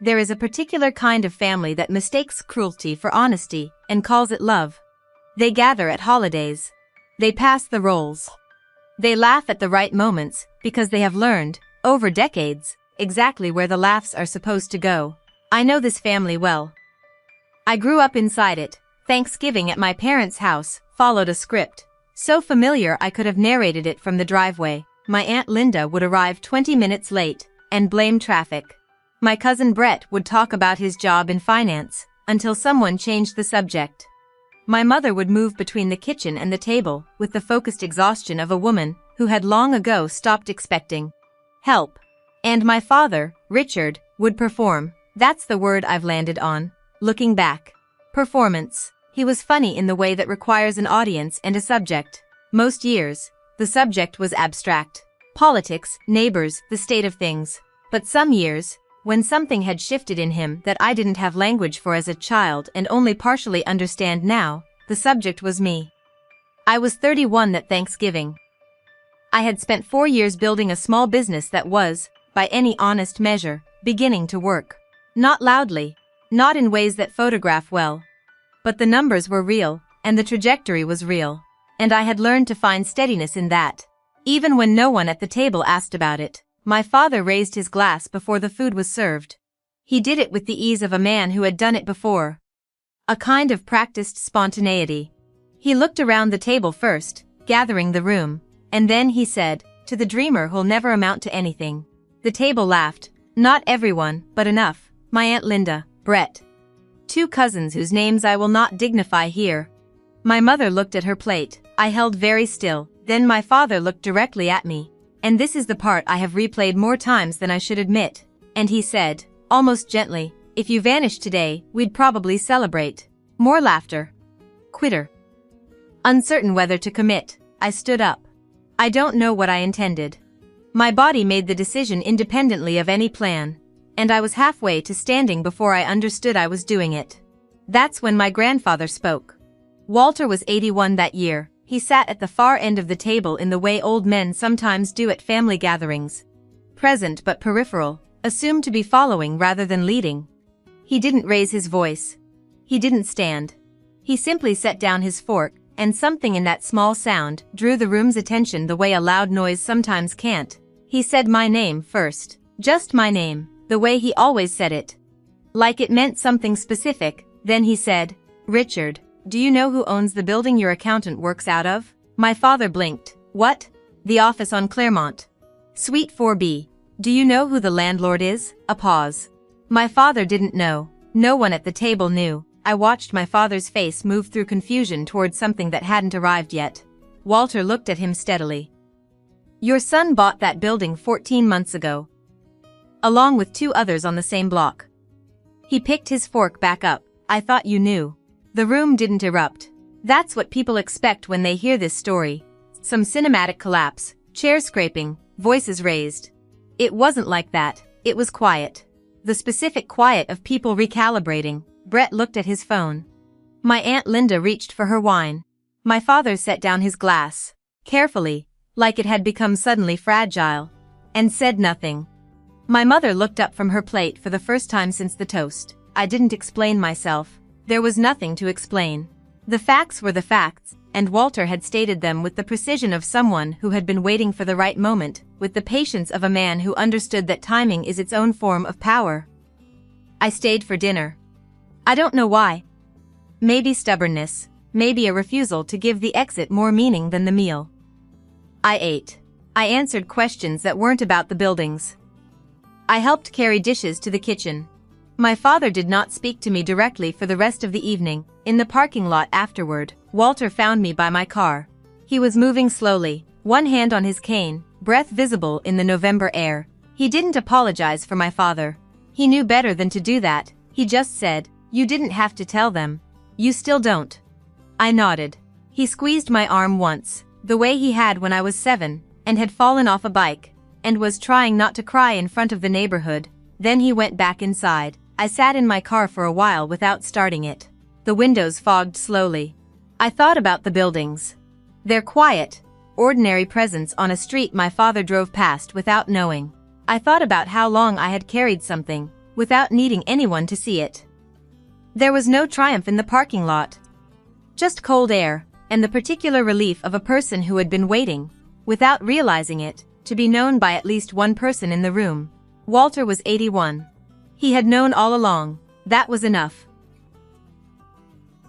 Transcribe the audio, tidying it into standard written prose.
There is a particular kind of family that mistakes cruelty for honesty and calls it love. They gather at holidays. They pass the rolls. They laugh at the right moments because they have learned, over decades, exactly where the laughs are supposed to go. I know this family well. I grew up inside it. Thanksgiving at my parents' house followed a script, so familiar I could have narrated it from the driveway. My Aunt Linda would arrive 20 minutes late and blame traffic. My cousin Brett would talk about his job in finance until someone changed the subject. My mother would move between the kitchen and the table with the focused exhaustion of a woman who had long ago stopped expecting help. And my father, Richard, would perform. That's the word I've landed on, looking back. Performance. He was funny in the way that requires an audience and a subject. Most years, the subject was abstract. Politics, neighbors, the state of things. But some years, when something had shifted in him that I didn't have language for as a child and only partially understand now, the subject was me. I was 31 that Thanksgiving. I had spent 4 years building a small business that was, by any honest measure, beginning to work. Not loudly, not in ways that photograph well. But the numbers were real, and the trajectory was real. And I had learned to find steadiness in that. Even when no one at the table asked about it. My father raised his glass before the food was served. He did it with the ease of a man who had done it before. A kind of practiced spontaneity. He looked around the table first, gathering the room, and then he said, "To the dreamer who'll never amount to anything." The table laughed. Not everyone, but enough. My Aunt Linda, Brett. 2 cousins whose names I will not dignify here. My mother looked at her plate. I held very still. Then my father looked directly at me. And this is the part I have replayed more times than I should admit. And he said, almost gently, "If you vanished today, we'd probably celebrate." More laughter. Quitter. Uncertain whether to commit, I stood up. I don't know what I intended. My body made the decision independently of any plan. And I was halfway to standing before I understood I was doing it. That's when my grandfather spoke. Walter was 81 that year. He sat at the far end of the table in the way old men sometimes do at family gatherings. Present but peripheral, assumed to be following rather than leading. He didn't raise his voice. He didn't stand. He simply set down his fork, and something in that small sound drew the room's attention the way a loud noise sometimes can't. He said my name first. Just my name, the way he always said it. Like it meant something specific. Then he said, "Richard. Do you know who owns the building your accountant works out of?" My father blinked. "What?" "The office on Claremont. Suite 4B. Do you know who the landlord is?" A pause. My father didn't know. No one at the table knew. I watched my father's face move through confusion towards something that hadn't arrived yet. Walter looked at him steadily. "Your son bought that building 14 months ago. Along with 2 others on the same block." He picked his fork back up. "I thought you knew." The room didn't erupt. That's what people expect when they hear this story. Some cinematic collapse, chair scraping, voices raised. It wasn't like that. It was quiet. The specific quiet of people recalibrating. Brett looked at his phone. My Aunt Linda reached for her wine. My father set down his glass, carefully, like it had become suddenly fragile, and said nothing. My mother looked up from her plate for the first time since the toast. I didn't explain myself. There was nothing to explain. The facts were the facts, and Walter had stated them with the precision of someone who had been waiting for the right moment, with the patience of a man who understood that timing is its own form of power. I stayed for dinner. I don't know why. Maybe stubbornness, maybe a refusal to give the exit more meaning than the meal. I ate. I answered questions that weren't about the buildings. I helped carry dishes to the kitchen. My father did not speak to me directly for the rest of the evening. In the parking lot afterward, Walter found me by my car. He was moving slowly, one hand on his cane, breath visible in the November air. He didn't apologize for my father. He knew better than to do that. He just said, "You didn't have to tell them. You still don't." I nodded. He squeezed my arm once, the way he had when I was 7, and had fallen off a bike, and was trying not to cry in front of the neighborhood. Then he went back inside. I sat in my car for a while without starting it. The windows fogged slowly. I thought about the buildings. Their quiet, ordinary presence on a street my father drove past without knowing. I thought about how long I had carried something, without needing anyone to see it. There was no triumph in the parking lot. Just cold air, and the particular relief of a person who had been waiting, without realizing it, to be known by at least one person in the room. Walter was 81. He had known all along. That was enough.